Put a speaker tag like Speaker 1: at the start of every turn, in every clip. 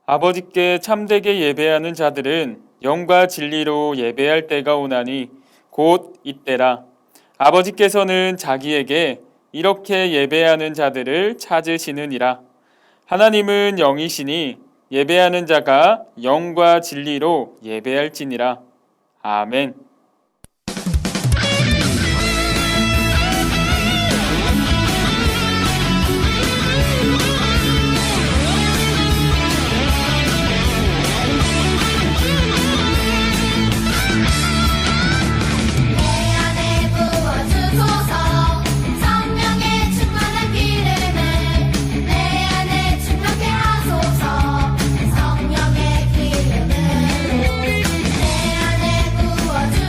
Speaker 1: 아버지께 참되게 예배하는 자들은 영과 진리로 예배할 때가 오나니 곧 이때라. 아버지께서는 자기에게 이렇게 예배하는 자들을 찾으시느니라. 하나님은 영이시니 예배하는 자가 영과 진리로 예배할지니라. 아멘.
Speaker 2: 내 안에 부어주소서 성령의 충만한 기름을 내 안에 충만케 하소서 성령의 기름으로 내 안에 부어주소서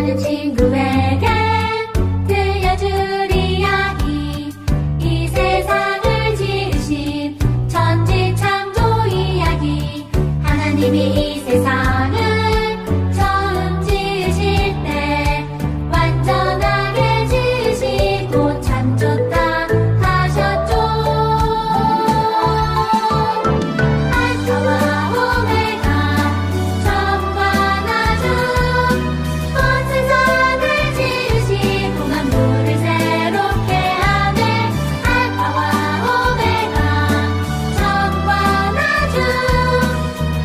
Speaker 2: 아는 친구에게 들려줄 이야기 이 세상을 지으신 천지창조 이야기 하나님이 이 세상을 처음 지으실 때 완전하게 지으시고 참 좋다 하셨죠. 알파와 오메가 처음과 나중 온 세상을 지으시고 만물을 새롭게 하네. 알파와 오메가 처음과 나중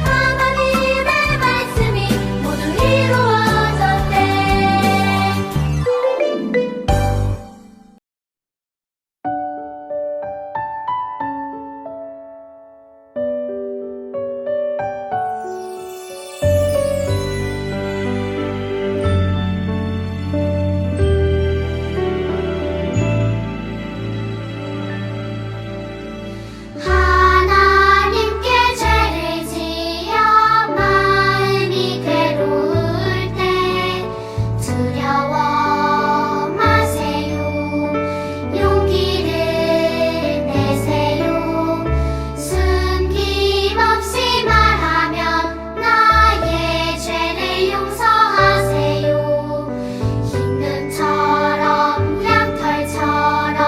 Speaker 2: 하나님의 말씀이 모두 이루어졌대. 하나님께 죄를 지어 마음이 괴로울 때 두려워 마세요. 용기를 내세요. 숨김없이 말하면 나의 죄를 용서하세요. 흰 눈처럼 양털처럼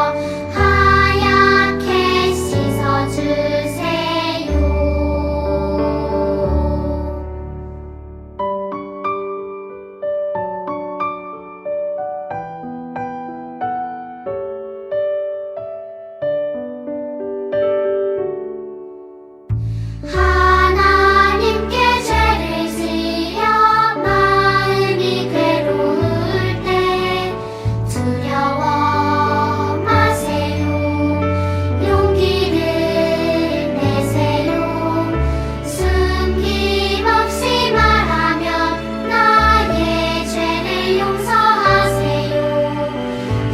Speaker 2: 하얗게 씻어주세요. 하나님께 죄를 지어 마음이 괴로울 때 두려워 마세요. 용기를 내세요. 숨김없이 말하면 나의 죄를 용서하세요.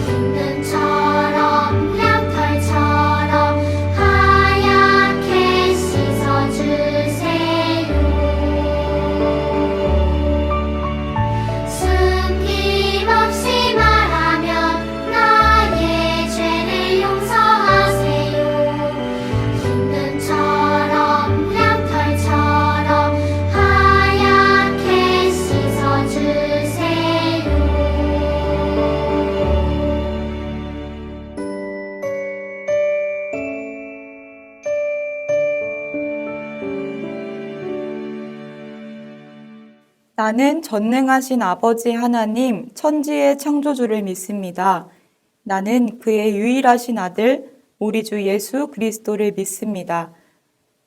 Speaker 2: 흰 눈처럼 양털처럼 하얗게 씻어주세요. 숨김없이 말하면 나의 죄를 용서하세요. 흰 눈처럼 양털처럼 하얗게 씻어주세요.
Speaker 3: 나는 전능하신 아버지 하나님, 천지의 창조주를 믿습니다. 나는 그의 유일하신 아들, 우리 주 예수 그리스도를 믿습니다.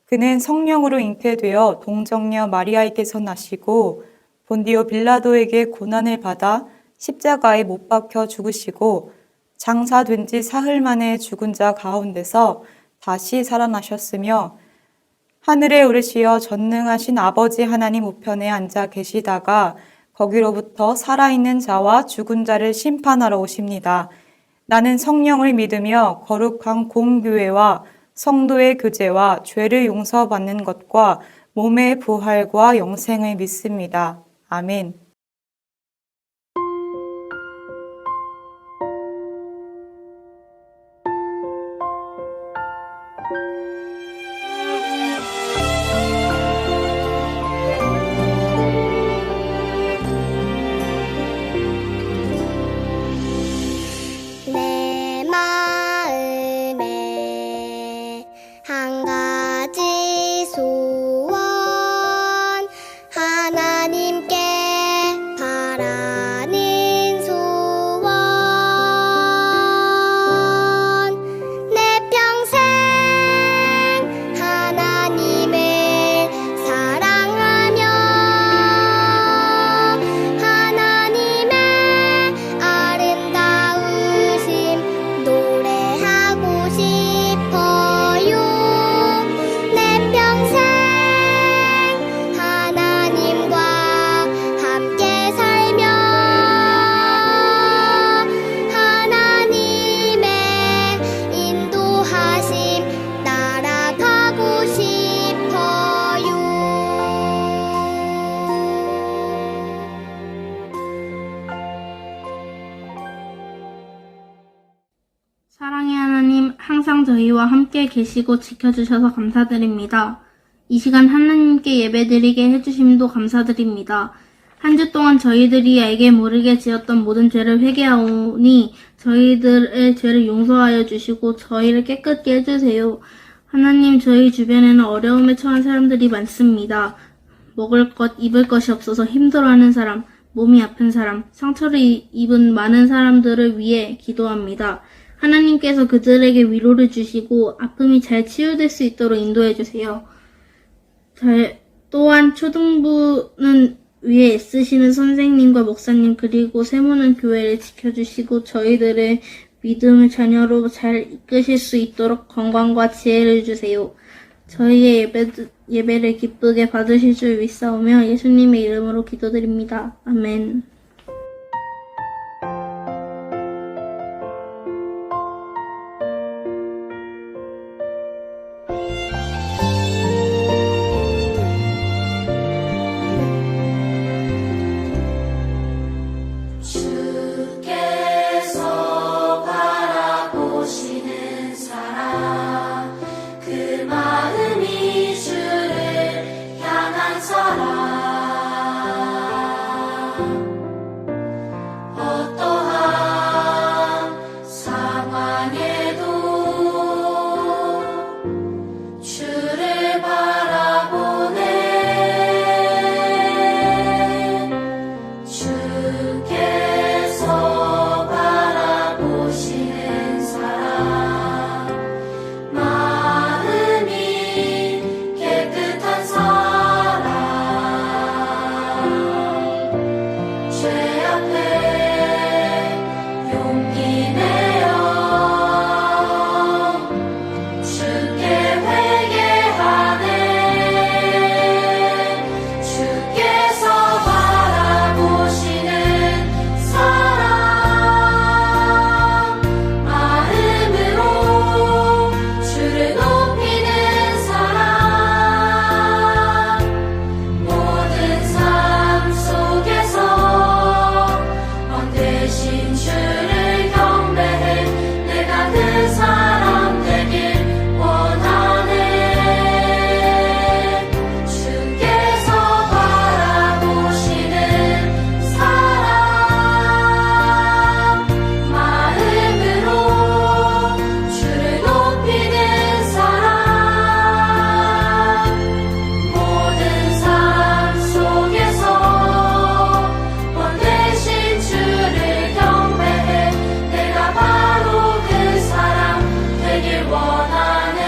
Speaker 3: 그는 성령으로 잉태되어 동정녀 마리아에게서 나시고 본디오 빌라도에게 고난을 받아 십자가에 못 박혀 죽으시고 장사된 지 사흘 만에 죽은 자 가운데서 다시 살아나셨으며 하늘에 오르시어 전능하신 아버지 하나님 우편에 앉아 계시다가 거기로부터 살아있는 자와 죽은 자를 심판하러 오십니다. 나는 성령을 믿으며 거룩한 공교회와 성도의 교제와 죄를 용서받는 것과 몸의 부활과 영생을 믿습니다. 아멘.
Speaker 4: 내 마음에 한 가지 소원 하나님께
Speaker 5: 항상 저희와 함께 계시고 지켜주셔서 감사드립니다. 이 시간 하나님께 예배드리게 해주심도 감사드립니다. 한 주 동안 저희들이 알게 모르게 지었던 모든 죄를 회개하오니 저희들의 죄를 용서하여 주시고 저희를 깨끗게 해주세요. 하나님, 저희 주변에는 어려움에 처한 사람들이 많습니다. 먹을 것, 입을 것이 없어서 힘들어하는 사람, 몸이 아픈 사람, 상처를 입은 많은 사람들을 위해 기도합니다. 하나님께서 그들에게 위로를 주시고 아픔이 잘 치유될 수 있도록 인도해 주세요. 또한 초등부는 위에 애쓰시는 선생님과 목사님 그리고 세모난 교회를 지켜주시고 저희들의 믿음의 자녀로 잘 이끄실 수 있도록 건강과 지혜를 주세요. 저희의 예배를 기쁘게 받으실 줄 믿사오며 예수님의 이름으로 기도드립니다. 아멘.
Speaker 2: 주께서 바라보시는 사람 그 마음이 주를 향한 사람 어떠한 상황에도 주를 바라보네 주께서 바라보시는 사람 마음이 깨끗한 사람 죄 앞에 용기 내어 주께 회개하네 주께서 바라보시는 사람 마음으로 주를 높이는 사람 모든 삶 속에서 왕 되신 주를 경배해 내가 그 사람 되길 원하네 주께서 바라보시는 사람 마음으로 주를 높이는 사람 모든 삶 속에서 왕 되신 주를 경배해 내가 바로 그 사람 되길 원하네.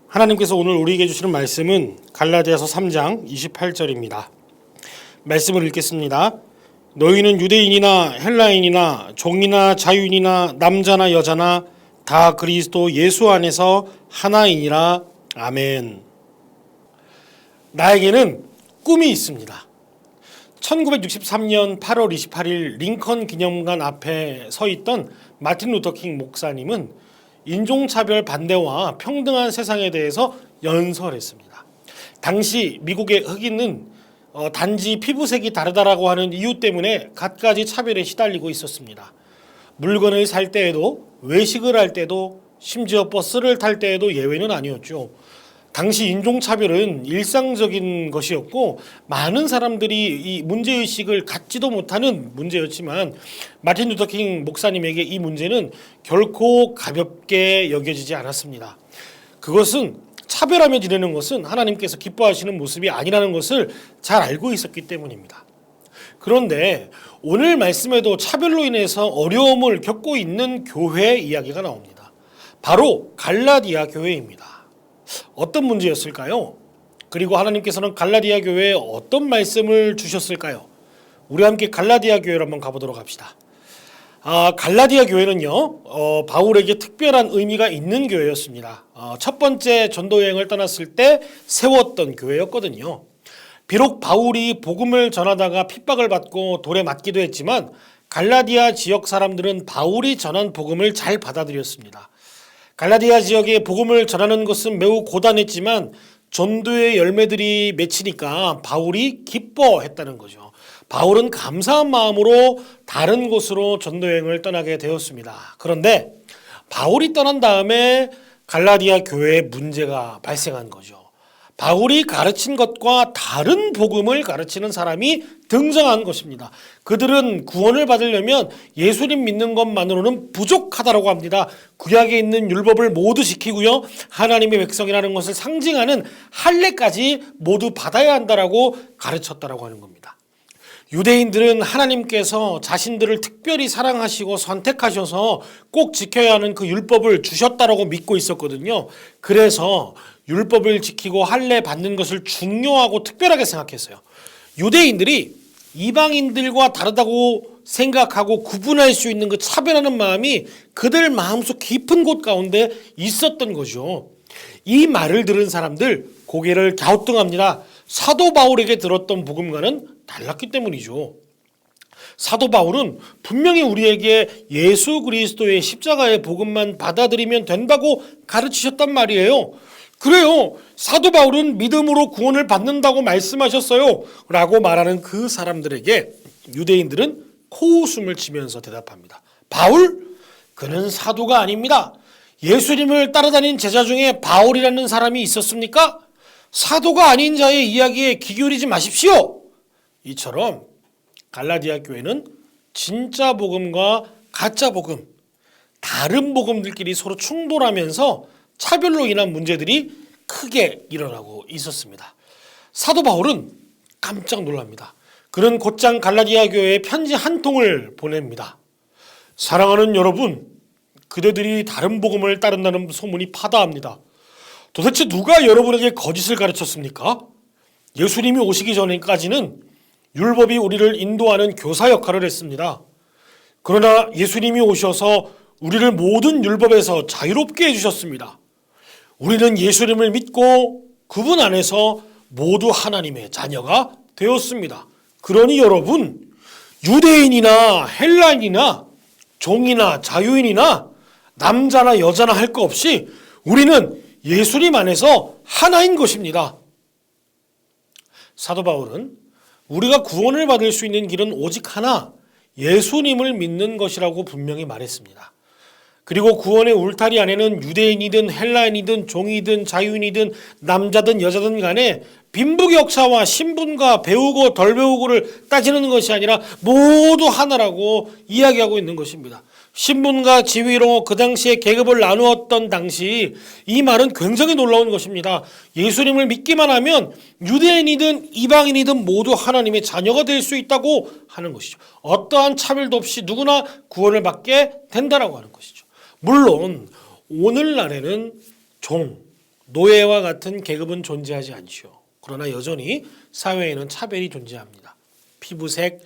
Speaker 6: 하나님께서 오늘 우리에게 주시는 말씀은 갈라디아서 3장 28절입니다. 말씀을 읽겠습니다. 너희는 유대인이나 헬라인이나 종이나 자유인이나 남자나 여자나 다 그리스도 예수 안에서 하나이니라. 아멘. 나에게는 꿈이 있습니다. 1963년 8월 28일 링컨 기념관 앞에 서 있던 마틴 루터킹 목사님은 인종차별 반대와 평등한 세상에 대해서 연설했습니다. 당시 미국의 흑인은 단지 피부색이 다르다라고 하는 이유 때문에 갖가지 차별에 시달리고 있었습니다. 물건을 살 때에도 외식을 할 때도 심지어 버스를 탈 때에도 예외는 아니었죠. 당시 인종차별은 일상적인 것이었고 많은 사람들이 이 문제의식을 갖지도 못하는 문제였지만 마틴 루터킹 목사님에게 이 문제는 결코 가볍게 여겨지지 않았습니다. 그것은 차별하며 지내는 것은 하나님께서 기뻐하시는 모습이 아니라는 것을 잘 알고 있었기 때문입니다. 그런데 오늘 말씀에도 차별로 인해서 어려움을 겪고 있는 교회 이야기가 나옵니다. 바로 갈라디아 교회입니다. 어떤 문제였을까요? 그리고 하나님께서는 갈라디아 교회에 어떤 말씀을 주셨을까요? 우리 함께 갈라디아 교회로 한번 가보도록 합시다. 갈라디아 교회는요, 바울에게 특별한 의미가 있는 교회였습니다. 첫 번째 전도 여행을 떠났을 때 세웠던 교회였거든요. 비록 바울이 복음을 전하다가 핍박을 받고 돌에 맞기도 했지만 갈라디아 지역 사람들은 바울이 전한 복음을 잘 받아들였습니다. 갈라디아 지역에 복음을 전하는 것은 매우 고단했지만 전도의 열매들이 맺히니까 바울이 기뻐했다는 거죠. 바울은 감사한 마음으로 다른 곳으로 전도여행을 떠나게 되었습니다. 그런데 바울이 떠난 다음에 갈라디아 교회에 문제가 발생한 거죠. 바울이 가르친 것과 다른 복음을 가르치는 사람이 등장한 것입니다. 그들은 구원을 받으려면 예수님 믿는 것만으로는 부족하다고 합니다. 구약에 있는 율법을 모두 지키고요, 하나님의 백성이라는 것을 상징하는 할례까지 모두 받아야 한다라고 가르쳤다라고 하는 겁니다. 유대인들은 하나님께서 자신들을 특별히 사랑하시고 선택하셔서 꼭 지켜야 하는 그 율법을 주셨다라고 믿고 있었거든요. 그래서 율법을 지키고 할례 받는 것을 중요하고 특별하게 생각했어요. 유대인들이 이방인들과 다르다고 생각하고 구분할 수 있는 그 차별하는 마음이 그들 마음속 깊은 곳 가운데 있었던 거죠. 이 말을 들은 사람들 고개를 갸우뚱합니다. 사도 바울에게 들었던 복음과는 달랐기 때문이죠. 사도 바울은 분명히 우리에게 예수 그리스도의 십자가의 복음만 받아들이면 된다고 가르치셨단 말이에요. 그래요. 사도 바울은 믿음으로 구원을 받는다고 말씀하셨어요 라고 말하는 그 사람들에게 유대인들은 코웃음을 치면서 대답합니다. 바울? 그는 사도가 아닙니다. 예수님을 따라다닌 제자 중에 바울이라는 사람이 있었습니까? 사도가 아닌 자의 이야기에 귀 기울이지 마십시오. 이처럼 갈라디아 교회는 진짜 복음과 가짜 복음, 다른 복음들끼리 서로 충돌하면서 차별로 인한 문제들이 크게 일어나고 있었습니다. 사도 바울은 깜짝 놀랍니다. 그는 곧장 갈라디아 교회에 편지 한 통을 보냅니다. 사랑하는 여러분, 그대들이 다른 복음을 따른다는 소문이 파다합니다. 도대체 누가 여러분에게 거짓을 가르쳤습니까? 예수님이 오시기 전까지는 율법이 우리를 인도하는 교사 역할을 했습니다. 그러나 예수님이 오셔서 우리를 모든 율법에서 자유롭게 해주셨습니다. 우리는 예수님을 믿고 그분 안에서 모두 하나님의 자녀가 되었습니다. 그러니 여러분, 유대인이나 헬라인이나 종이나 자유인이나 남자나 여자나 할 거 없이 우리는 예수님 안에서 하나인 것입니다. 사도 바울은 우리가 구원을 받을 수 있는 길은 오직 하나, 예수님을 믿는 것이라고 분명히 말했습니다. 그리고 구원의 울타리 안에는 유대인이든 헬라인이든 종이든 자유인이든 남자든 여자든 간에 빈부격차와 신분과 배우고 덜 배우고를 따지는 것이 아니라 모두 하나라고 이야기하고 있는 것입니다. 신분과 지위로 그 당시에 계급을 나누었던 당시 이 말은 굉장히 놀라운 것입니다. 예수님을 믿기만 하면 유대인이든 이방인이든 모두 하나님의 자녀가 될 수 있다고 하는 것이죠. 어떠한 차별도 없이 누구나 구원을 받게 된다라고 하는 것이죠. 물론 오늘날에는 종, 노예와 같은 계급은 존재하지 않죠. 그러나 여전히 사회에는 차별이 존재합니다. 피부색,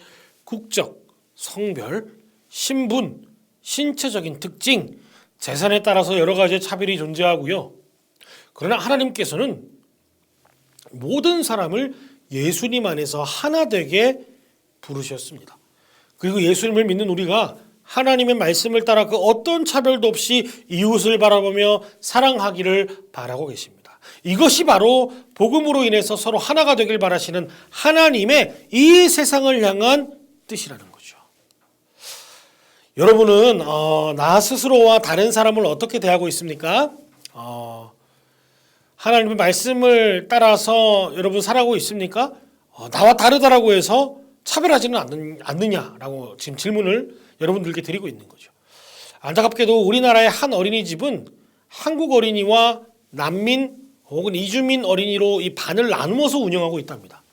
Speaker 6: 국적, 성별, 신분, 신체적인 특징, 재산에 따라서 여러 가지의 차별이 존재하고요. 그러나 하나님께서는 모든 사람을 예수님 안에서 하나 되게 부르셨습니다. 그리고 예수님을 믿는 우리가 하나님의 말씀을 따라 그 어떤 차별도 없이 이웃을 바라보며 사랑하기를 바라고 계십니다. 이것이 바로 복음으로 인해서 서로 하나가 되길 바라시는 하나님의 이 세상을 향한 뜻이라는 거죠. 여러분은 나 스스로와 다른 사람을 어떻게 대하고 있습니까? 하나님의 말씀을 따라서 여러분 살아가고 있습니까? 나와 다르다라고 해서 차별하지는 않느냐라고 지금 질문을 여러분들께 드리고 있는 거죠. 안타깝게도 우리나라의 한 어린이집은 한국 어린이와 난민 혹은 이주민 어린이로 이 반을 나누어서 운영하고 있답니다.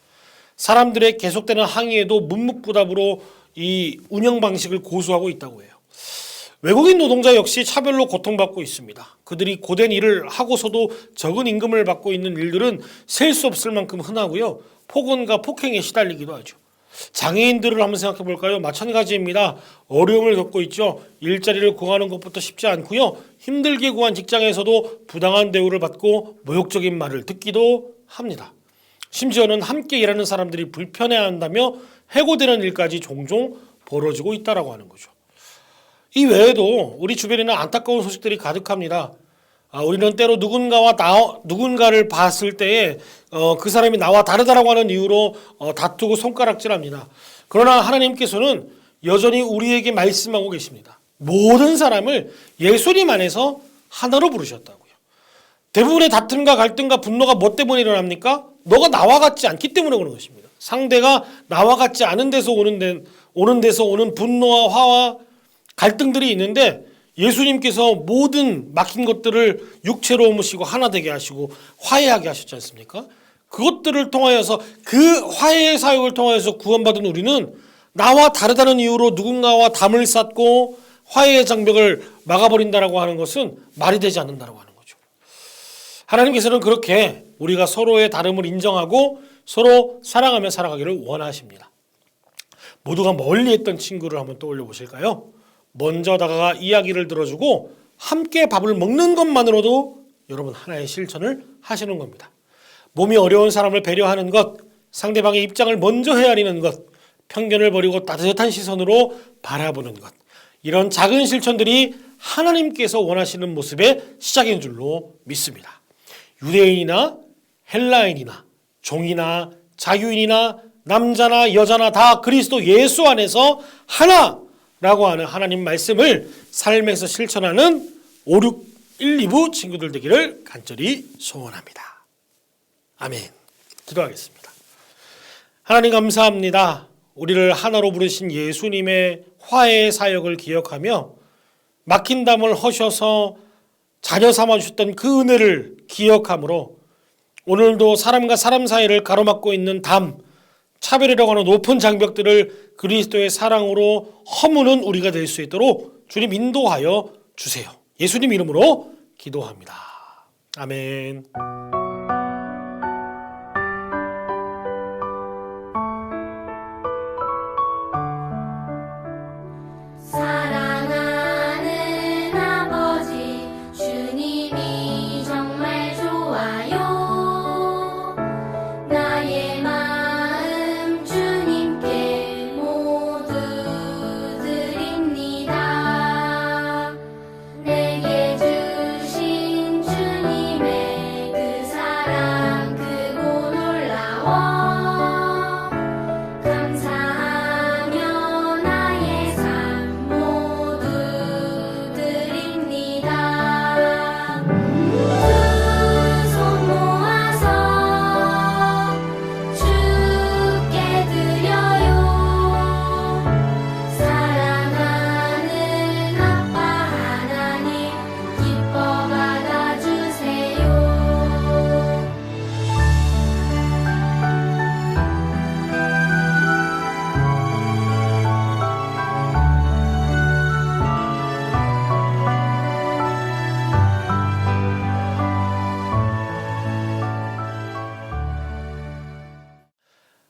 Speaker 6: 사람들의 계속되는 항의에도 묵묵부답으로 이 운영 방식을 고수하고 있다고 해요. 외국인 노동자 역시 차별로 고통받고 있습니다. 그들이 고된 일을 하고서도 적은 임금을 받고 있는 일들은 셀 수 없을 만큼 흔하고요. 폭언과 폭행에 시달리기도 하죠. 장애인들을 한번 생각해 볼까요? 마찬가지입니다. 어려움을 겪고 있죠. 일자리를 구하는 것부터 쉽지 않고요. 힘들게 구한 직장에서도 부당한 대우를 받고 모욕적인 말을 듣기도 합니다. 심지어는 함께 일하는 사람들이 불편해한다며 해고되는 일까지 종종 벌어지고 있다라고 하는 거죠. 이 외에도 우리 주변에는 안타까운 소식들이 가득합니다. 우리는 때로 누군가를 봤을 때에 그 사람이 나와 다르다라고 하는 이유로 다투고 손가락질합니다. 그러나 하나님께서는 여전히 우리에게 말씀하고 계십니다. 모든 사람을 예수님 안에서 하나로 부르셨다고요. 대부분의 다툼과 갈등과 분노가 뭐 때문에 일어납니까? 너가 나와 같지 않기 때문에 그런 것입니다. 상대가 나와 같지 않은 데서 오는 데서 오는 분노와 화와 갈등들이 있는데 예수님께서 모든 막힌 것들을 육체로 옮으시고 하나 되게 하시고 화해하게 하셨지 않습니까? 그것들을 통하여서 그 화해의 사역을 통하여서 구원받은 우리는 나와 다르다는 이유로 누군가와 담을 쌓고 화해의 장벽을 막아버린다라고 하는 것은 말이 되지 않는다라고 하는 거죠. 하나님께서는 그렇게 우리가 서로의 다름을 인정하고 서로 사랑하며 살아가기를 원하십니다. 모두가 멀리 했던 친구를 한번 떠올려 보실까요? 먼저 다가가 이야기를 들어주고 함께 밥을 먹는 것만으로도 여러분 하나의 실천을 하시는 겁니다. 몸이 어려운 사람을 배려하는 것, 상대방의 입장을 먼저 헤아리는 것, 편견을 버리고 따뜻한 시선으로 바라보는 것, 이런 작은 실천들이 하나님께서 원하시는 모습의 시작인 줄로 믿습니다. 유대인이나 헬라인이나 종이나 자유인이나 남자나 여자나 다 그리스도 예수 안에서 하나라고 하는 하나님 말씀을 삶에서 실천하는 5, 6, 1, 2부 친구들 되기를 간절히 소원합니다. 아멘. 기도하겠습니다. 하나님 감사합니다. 우리를 하나로 부르신 예수님의 화해의 사역을 기억하며 막힌 담을 허셔서 자녀 삼아주셨던 그 은혜를 기억함으로 오늘도 사람과 사람 사이를 가로막고 있는 담, 차별이라고 하는 높은 장벽들을 그리스도의 사랑으로 허무는 우리가 될 수 있도록 주님 인도하여 주세요. 예수님 이름으로 기도합니다. 아멘.
Speaker 2: 사랑하는 아버지 주님이 정말 좋아요. 나의 마음 주님께 모두 드립니다. 내게 주신 주님의 그 사랑 크고 놀라워 감사하며 나의 삶 모두 드립니다. 두 손 모아서 주께 드려요. 사랑하는 아빠 하나님 기뻐 받아주세요.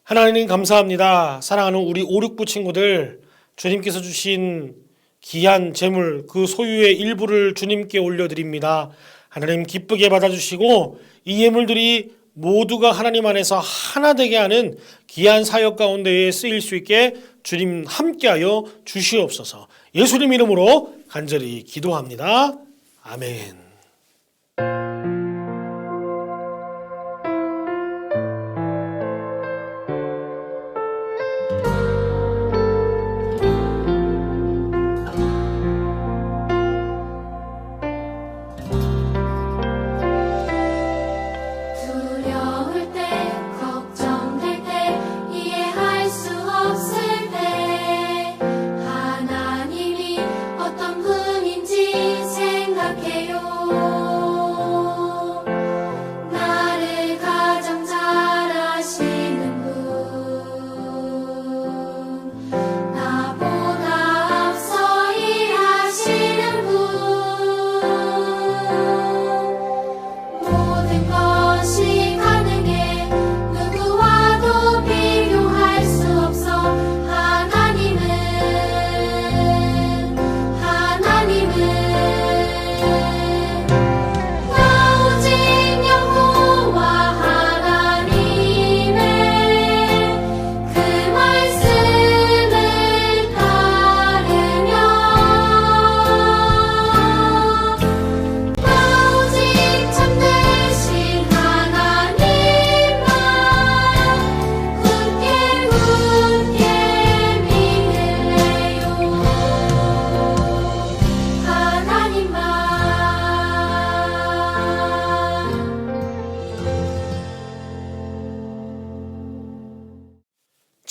Speaker 6: 하나님 감사합니다. 사랑하는 우리 5, 6부 친구들, 주님께서 주신 귀한 재물 그 소유의 일부를 주님께 올려드립니다. 하나님 기쁘게 받아주시고 이 예물들이 모두가 하나님 안에서 하나 되게 하는 귀한 사역 가운데에 쓰일 수 있게 주님 함께하여 주시옵소서. 예수님 이름으로 간절히 기도합니다. 아멘.
Speaker 2: 두려울 때, 걱정될 때, 이해할 수 없을 때 하나님이 어떤 분인지 생각해요.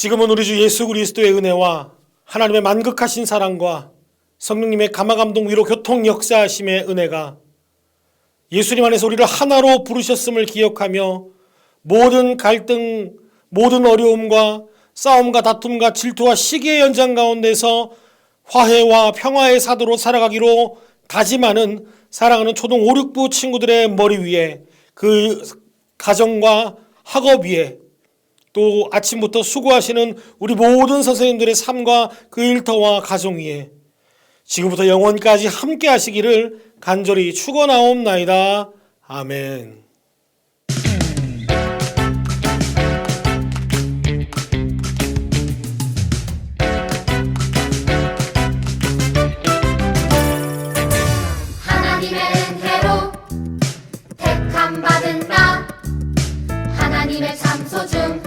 Speaker 6: 지금은 우리 주 예수 그리스도의 은혜와 하나님의 만극하신 사랑과 성령님의 감화감동 위로 교통 역사하심의 은혜가 예수님 안에서 우리를 하나로 부르셨음을 기억하며 모든 갈등, 모든 어려움과 싸움과 다툼과 질투와 시기의 연장 가운데서 화해와 평화의 사도로 살아가기로 다짐하는 사랑하는 초등 5, 6부 친구들의 머리 위에, 그 가정과 학업 위에, 또 아침부터 수고하시는 우리 모든 선생님들의 삶과 그 일터와 가정 위에 지금부터 영원까지 함께 하시기를 간절히 축원하옵나이다. 아멘.
Speaker 2: 하나님의 은혜로 택함 받은 나 하나님의 참소 중